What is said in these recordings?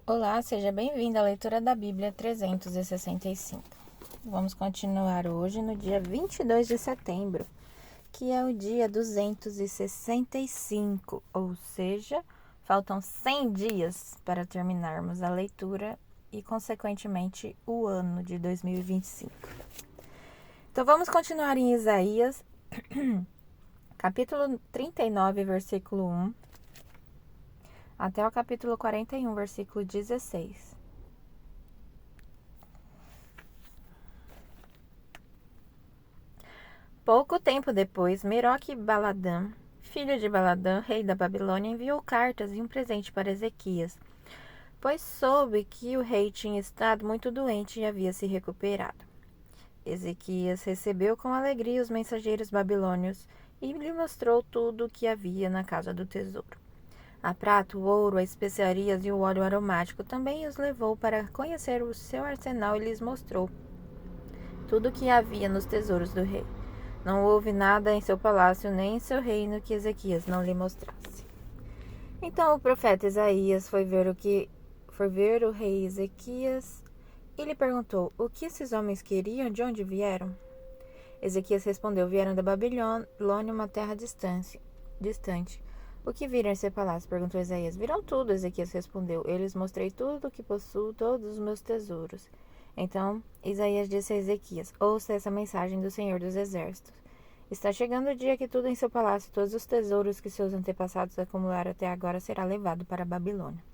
Olá, seja bem-vindo à leitura da Bíblia 365. Vamos continuar hoje no dia 22 de setembro, que é o dia 265, ou seja, faltam 100 dias para terminarmos a leitura e, consequentemente, o ano de 2025. Então, vamos continuar em Isaías, capítulo 39, versículo 1, até o capítulo 41, versículo 16. Pouco tempo depois, Meroque-Baladã, filho de Baladã, rei da Babilônia, enviou cartas e um presente para Ezequias, pois soube que o rei tinha estado muito doente e havia se recuperado. Ezequias recebeu com alegria os mensageiros babilônios e lhe mostrou tudo o que havia na casa do tesouro. A prata, o ouro, as especiarias e o óleo aromático. Também os levou para conhecer o seu arsenal e lhes mostrou tudo o que havia nos tesouros do rei. Não houve nada em seu palácio nem em seu reino que Ezequias não lhe mostrasse. Então o profeta Isaías foi ver o rei Ezequias e lhe perguntou: o que esses homens queriam? De onde vieram? Ezequias respondeu: vieram da Babilônia, uma terra distante. O que viram em seu palácio? Perguntou Isaías. Viram tudo, Ezequias respondeu. Eu lhes mostrei tudo o que possuo, todos os meus tesouros. Então Isaías disse a Ezequias: ouça essa mensagem do Senhor dos Exércitos. Está chegando o dia que tudo em seu palácio, todos os tesouros que seus antepassados acumularam até agora, será levado para a Babilônia.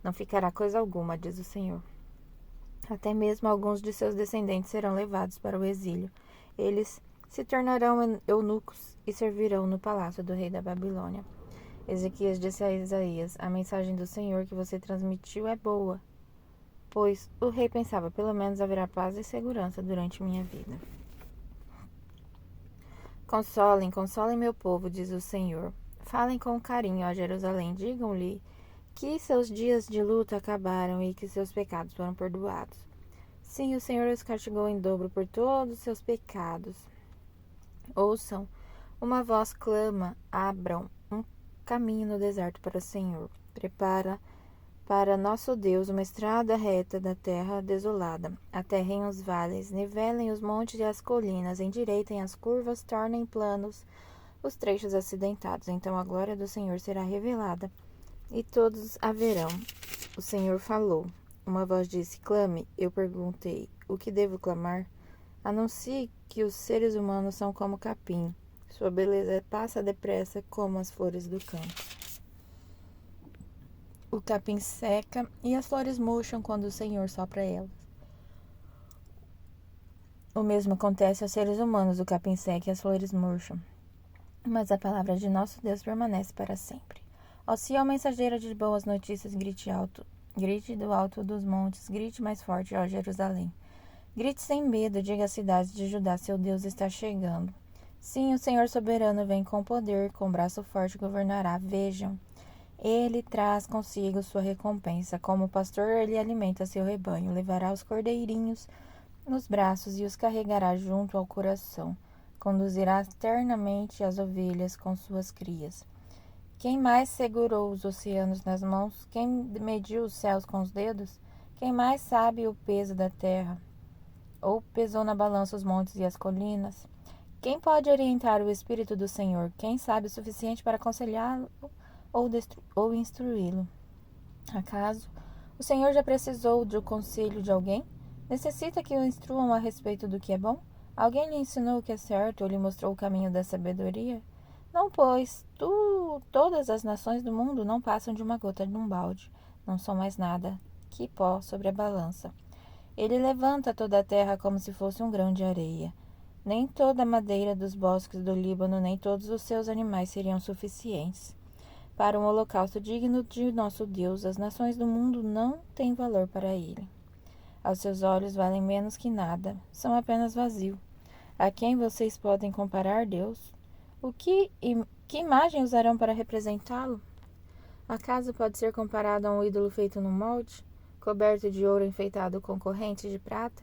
Não ficará coisa alguma, diz o Senhor. Até mesmo alguns de seus descendentes serão levados para o exílio. Eles se tornarão eunucos e servirão no palácio do rei da Babilônia. Ezequias disse a Isaías: a mensagem do Senhor que você transmitiu é boa, pois o rei pensava: pelo menos haverá paz e segurança durante minha vida. Consolem meu povo, diz o Senhor. Falem com carinho a Jerusalém. Digam-lhe que seus dias de luta acabaram e que seus pecados foram perdoados. Sim, o Senhor os castigou em dobro por todos os seus pecados. Ouçam, uma voz clama: abram um caminho no deserto para o Senhor. Prepara para nosso Deus uma estrada reta da terra desolada. Aterrem os vales, nivelem os montes e as colinas, endireitem as curvas, tornem planos os trechos acidentados. Então a glória do Senhor será revelada e todos a verão. O Senhor falou. Uma voz disse: clame. Eu perguntei: o que devo clamar? Anuncie que os seres humanos são como capim. Sua beleza passa depressa como as flores do campo. O capim seca e as flores murcham quando o Senhor sopra elas. O mesmo acontece aos seres humanos: o capim seca e as flores murcham. Mas a palavra de nosso Deus permanece para sempre. Ó Sião, mensageira de boas notícias, grite alto. Grite do alto dos montes, grite mais forte, ó Jerusalém. Grite sem medo, diga às cidades de Judá: seu Deus está chegando. Sim, o Senhor soberano vem com poder, com braço forte governará. Vejam, ele traz consigo sua recompensa. Como pastor, ele alimenta seu rebanho. Levará os cordeirinhos nos braços e os carregará junto ao coração. Conduzirá ternamente as ovelhas com suas crias. Quem mais segurou os oceanos nas mãos? Quem mediu os céus com os dedos? Quem mais sabe o peso da terra? Ou pesou na balança os montes e as colinas? Quem pode orientar o Espírito do Senhor? Quem sabe o suficiente para aconselhá-lo ou instruí-lo? Acaso o Senhor já precisou do conselho de alguém? Necessita que o instruam a respeito do que é bom? Alguém lhe ensinou o que é certo ou lhe mostrou o caminho da sabedoria? Não, pois todas as nações do mundo não passam de uma gota num balde. Não são mais nada que pó sobre a balança. Ele levanta toda a terra como se fosse um grão de areia. Nem toda a madeira dos bosques do Líbano, nem todos os seus animais seriam suficientes para um holocausto digno de nosso Deus. As nações do mundo não têm valor para ele. Aos seus olhos valem menos que nada, são apenas vazio. A quem vocês podem comparar Deus? Que imagem usarão para representá-lo? Acaso pode ser comparado a um ídolo feito no molde, coberto de ouro enfeitado com correntes de prata?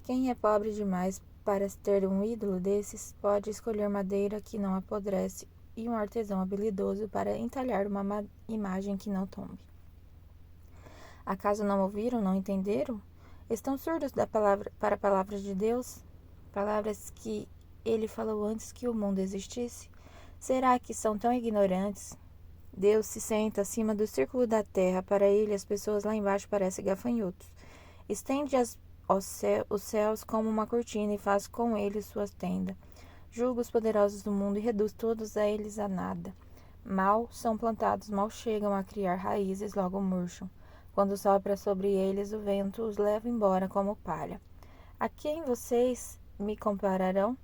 Quem é pobre demais para ter um ídolo desses pode escolher madeira que não apodrece e um artesão habilidoso para entalhar uma imagem que não tombe. Acaso não ouviram, não entenderam? Estão surdos para palavras de Deus? Palavras que ele falou antes que o mundo existisse? Será que são tão ignorantes? Deus se senta acima do círculo da terra. Para ele, as pessoas lá embaixo parecem gafanhotos. Estende os céus como uma cortina e faz com eles sua tenda. Julga os poderosos do mundo e reduz todos a eles a nada. Mal são plantados, mal chegam a criar raízes, logo murcham. Quando sopra sobre eles, o vento os leva embora como palha. A quem vocês me compararão?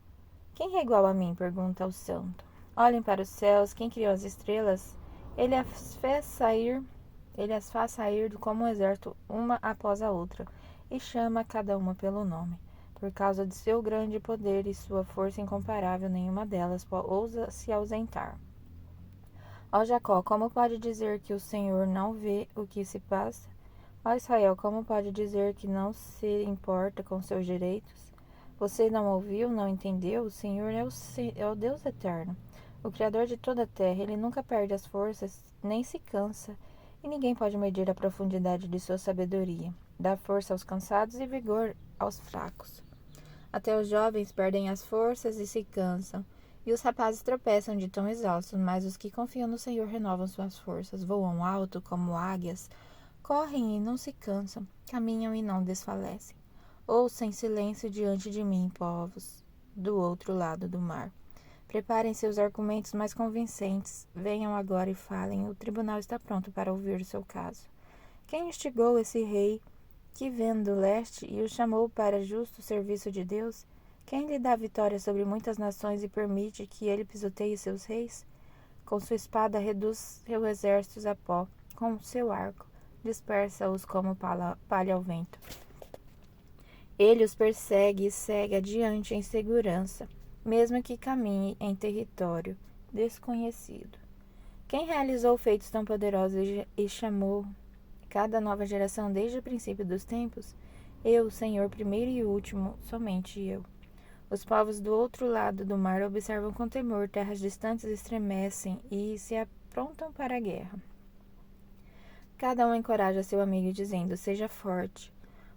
Quem é igual a mim? Pergunta o santo. Olhem para os céus, quem criou as estrelas? Ele as faz sair como um exército, uma após a outra, e chama cada uma pelo nome. Por causa de seu grande poder e sua força incomparável, nenhuma delas ousa se ausentar. Ó Jacó, como pode dizer que o Senhor não vê o que se passa? Ó Israel, como pode dizer que não se importa com seus direitos? Você não ouviu, não entendeu? O Senhor é o Deus eterno, o Criador de toda a terra. Ele nunca perde as forças, nem se cansa, e ninguém pode medir a profundidade de sua sabedoria. Dá força aos cansados e vigor aos fracos. Até os jovens perdem as forças e se cansam, e os rapazes tropeçam de tão exaustos, mas os que confiam no Senhor renovam suas forças, voam alto como águias, correm e não se cansam, caminham e não desfalecem. Ouçam em silêncio diante de mim, povos do outro lado do mar. Preparem seus argumentos mais convincentes. Venham agora e falem. O tribunal está pronto para ouvir o seu caso. Quem instigou esse rei que vem do leste e o chamou para justo serviço de Deus? Quem lhe dá vitória sobre muitas nações e permite que ele pisoteie seus reis? Com sua espada reduz seus exércitos a pó. Com seu arco dispersa-os como palha ao vento. Ele os persegue e segue adiante em segurança, mesmo que caminhe em território desconhecido. Quem realizou feitos tão poderosos e chamou cada nova geração desde o princípio dos tempos? Eu, Senhor, primeiro e último, somente eu. Os povos do outro lado do mar observam com temor, terras distantes estremecem e se aprontam para a guerra. Cada um encoraja seu amigo, dizendo: seja forte.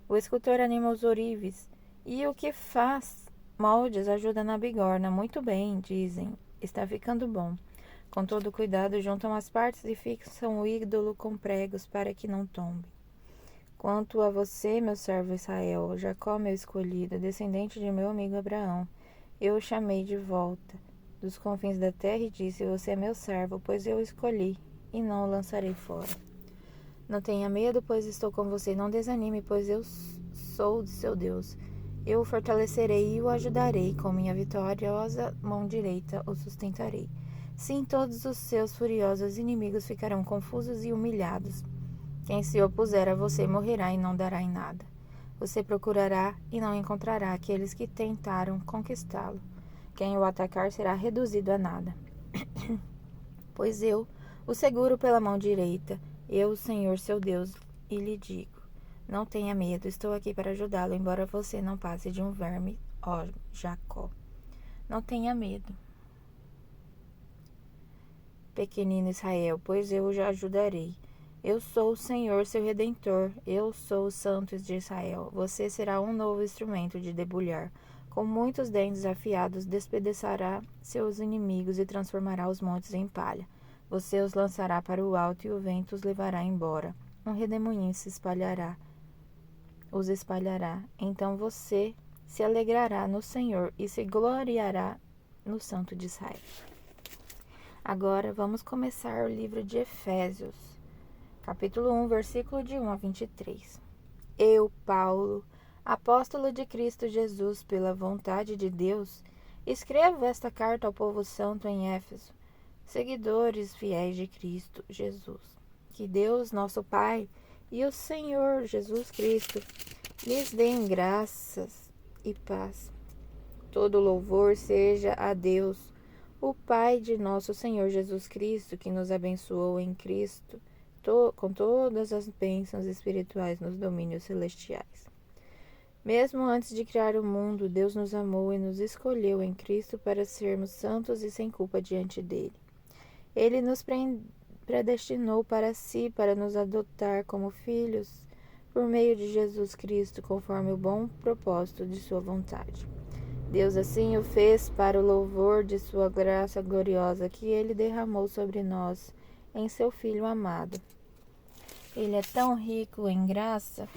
O escultor anima os ourives, e o que faz moldes ajuda na bigorna. Muito bem, dizem, está ficando bom. Com todo cuidado, juntam as partes e fixam o ídolo com pregos para que não tombe. Quanto a você, meu servo Israel, Jacó, meu escolhido, descendente de meu amigo Abraão, eu o chamei de volta dos confins da terra e disse: você é meu servo, pois eu o escolhi, e não o lançarei fora. Não tenha medo, pois estou com você. Não desanime, pois eu sou seu Deus. Eu o fortalecerei e o ajudarei. Com minha vitoriosa mão direita o sustentarei. Sim, todos os seus furiosos inimigos ficarão confusos e humilhados. Quem se opuser a você morrerá e não dará em nada. Você procurará e não encontrará aqueles que tentaram conquistá-lo. Quem o atacar será reduzido a nada. Pois eu o seguro pela mão direita. Eu, o Senhor, seu Deus, e lhe digo: não tenha medo, estou aqui para ajudá-lo, embora você não passe de um verme, ó Jacó. Não tenha medo, pequenino Israel, pois eu o ajudarei. Eu sou o Senhor, seu Redentor, eu sou o Santo de Israel. Você será um novo instrumento de debulhar. Com muitos dentes afiados, despedaçará seus inimigos e transformará os montes em palha. Você os lançará para o alto e o vento os levará embora. Um redemoinho os espalhará. Então você se alegrará no Senhor e se gloriará no Santo de Israel. Agora vamos começar o livro de Efésios, capítulo 1, versículo de 1 a 23. Eu, Paulo, apóstolo de Cristo Jesus, pela vontade de Deus, escrevo esta carta ao povo santo em Éfeso, seguidores fiéis de Cristo Jesus. Que Deus, nosso Pai, e o Senhor Jesus Cristo lhes deem graças e paz. Todo louvor seja a Deus, o Pai de nosso Senhor Jesus Cristo, que nos abençoou em Cristo com todas as bênçãos espirituais nos domínios celestiais. Mesmo antes de criar o mundo, Deus nos amou e nos escolheu em Cristo para sermos santos e sem culpa diante dele. Ele nos predestinou para si para nos adotar como filhos por meio de Jesus Cristo, conforme o bom propósito de sua vontade. Deus assim o fez para o louvor de sua graça gloriosa que ele derramou sobre nós em seu Filho amado. Ele é tão rico em graça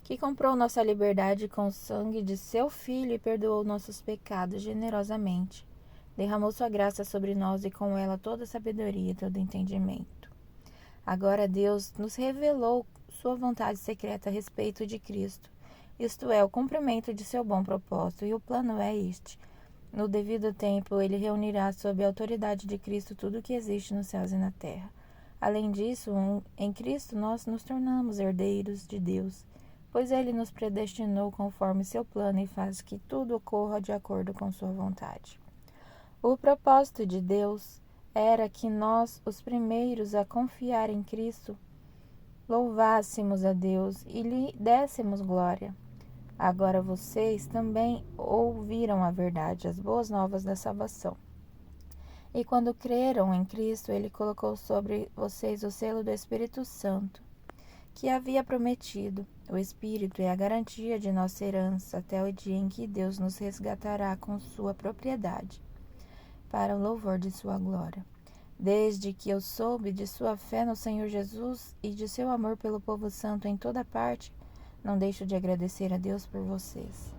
que comprou nossa liberdade com o sangue de seu Filho e perdoou nossos pecados generosamente. Derramou sua graça sobre nós e com ela toda sabedoria e todo entendimento. Agora Deus nos revelou sua vontade secreta a respeito de Cristo. Isto é, o cumprimento de seu bom propósito, e o plano é este. No devido tempo, ele reunirá sob a autoridade de Cristo tudo o que existe nos céus e na terra. Além disso, em Cristo nós nos tornamos herdeiros de Deus, pois ele nos predestinou conforme seu plano e faz que tudo ocorra de acordo com sua vontade. O propósito de Deus era que nós, os primeiros a confiar em Cristo, louvássemos a Deus e lhe dessemos glória. Agora vocês também ouviram a verdade, as boas novas da salvação. E quando creram em Cristo, ele colocou sobre vocês o selo do Espírito Santo, que havia prometido. O Espírito é a garantia de nossa herança até o dia em que Deus nos resgatará com sua propriedade, para o louvor de sua glória. Desde que eu soube de sua fé no Senhor Jesus e de seu amor pelo povo santo em toda parte, não deixo de agradecer a Deus por vocês.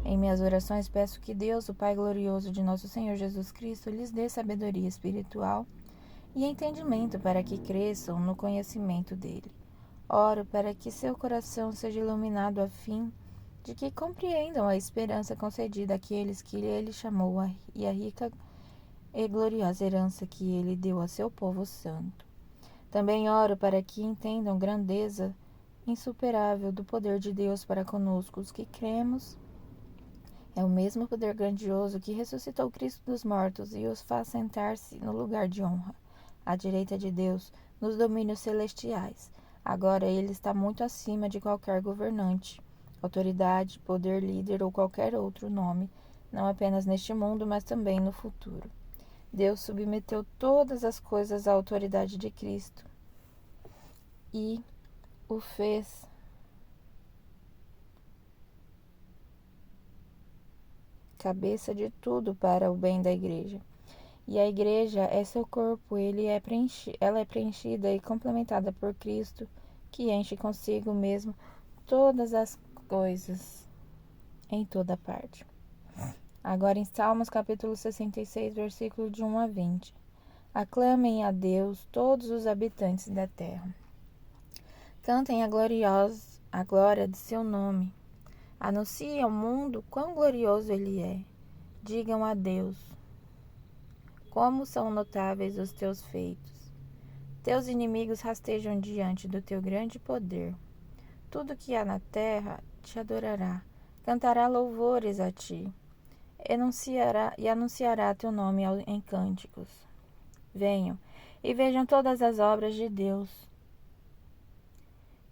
Em minhas orações peço que Deus, o Pai glorioso de nosso Senhor Jesus Cristo, lhes dê sabedoria espiritual e entendimento para que cresçam no conhecimento dele. Oro para que seu coração seja iluminado a fim de que compreendam a esperança concedida àqueles que ele chamou e a rica e gloriosa herança que ele deu a seu povo santo. Também oro para que entendam grandeza insuperável do poder de Deus para conosco, os que cremos. É o mesmo poder grandioso que ressuscitou Cristo dos mortos e os faz sentar-se no lugar de honra, à direita de Deus, nos domínios celestiais. Agora ele está muito acima de qualquer governante, autoridade, poder, líder ou qualquer outro nome, não apenas neste mundo, mas também no futuro. Deus submeteu todas as coisas à autoridade de Cristo e o fez cabeça de tudo para o bem da igreja. E a igreja é seu corpo, ela é preenchida e complementada por Cristo, que enche consigo mesmo todas as coisas em toda parte. Agora em Salmos capítulo 66, versículo de 1 a 20. Aclamem a Deus todos os habitantes da terra. Cantem a glória de seu nome. Anunciem ao mundo quão glorioso ele é. Digam a Deus, como são notáveis os teus feitos. Teus inimigos rastejam diante do teu grande poder. Tudo que há na terra te adorará, cantará louvores a ti, anunciará teu nome em cânticos. Venham e vejam todas as obras de Deus.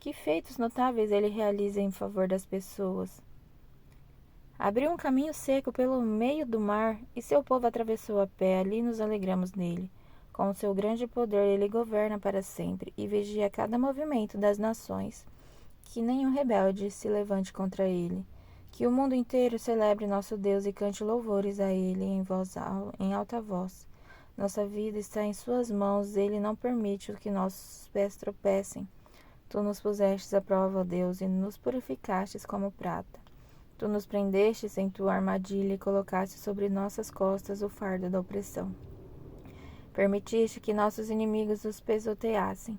Que feitos notáveis ele realiza em favor das pessoas. Abriu um caminho seco pelo meio do mar, e seu povo atravessou a pé, ali nos alegramos nele. Com o seu grande poder ele governa para sempre, e vigia cada movimento das nações. Que nenhum rebelde se levante contra ele. Que o mundo inteiro celebre nosso Deus e cante louvores a ele em alta voz. Nossa vida está em suas mãos, ele não permite que nossos pés tropecem. Tu nos pusestes à prova, ó Deus, e nos purificastes como prata. Tu nos prendestes em tua armadilha e colocaste sobre nossas costas o fardo da opressão. Permitiste que nossos inimigos nos pisoteassem.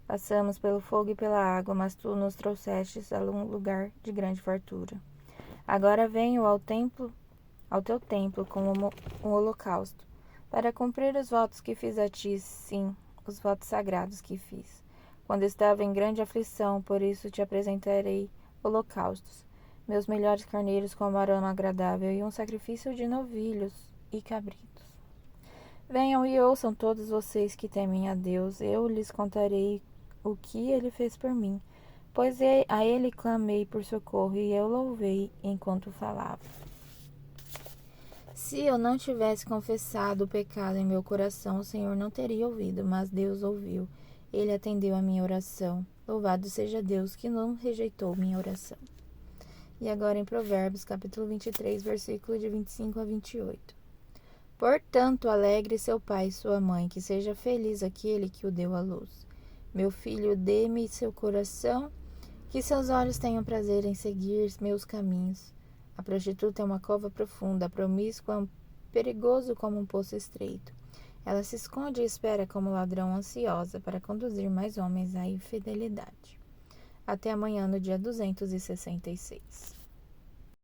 Passamos pelo fogo e pela água, mas tu nos trouxestes a um lugar de grande fartura. Agora venho ao teu templo com um holocausto, para cumprir os votos que fiz a ti, sim, os votos sagrados que fiz. Quando estava em grande aflição, por isso te apresentarei holocaustos, meus melhores carneiros com aroma agradável e um sacrifício de novilhos e cabritos. Venham e ouçam todos vocês que temem a Deus, eu lhes contarei o que ele fez por mim, pois a ele clamei por socorro e eu louvei enquanto falava. Se eu não tivesse confessado o pecado em meu coração, o Senhor não teria ouvido, mas Deus ouviu. Ele atendeu a minha oração. Louvado seja Deus que não rejeitou minha oração. E agora em Provérbios, capítulo 23, versículo de 25 a 28. Portanto, alegre seu pai e sua mãe, que seja feliz aquele que o deu à luz. Meu filho, dê-me seu coração, que seus olhos tenham prazer em seguir meus caminhos. A prostituta é uma cova profunda, a promíscua é perigoso como um poço estreito. Ela se esconde e espera como ladrão ansiosa para conduzir mais homens à infidelidade. Até amanhã, no dia 266.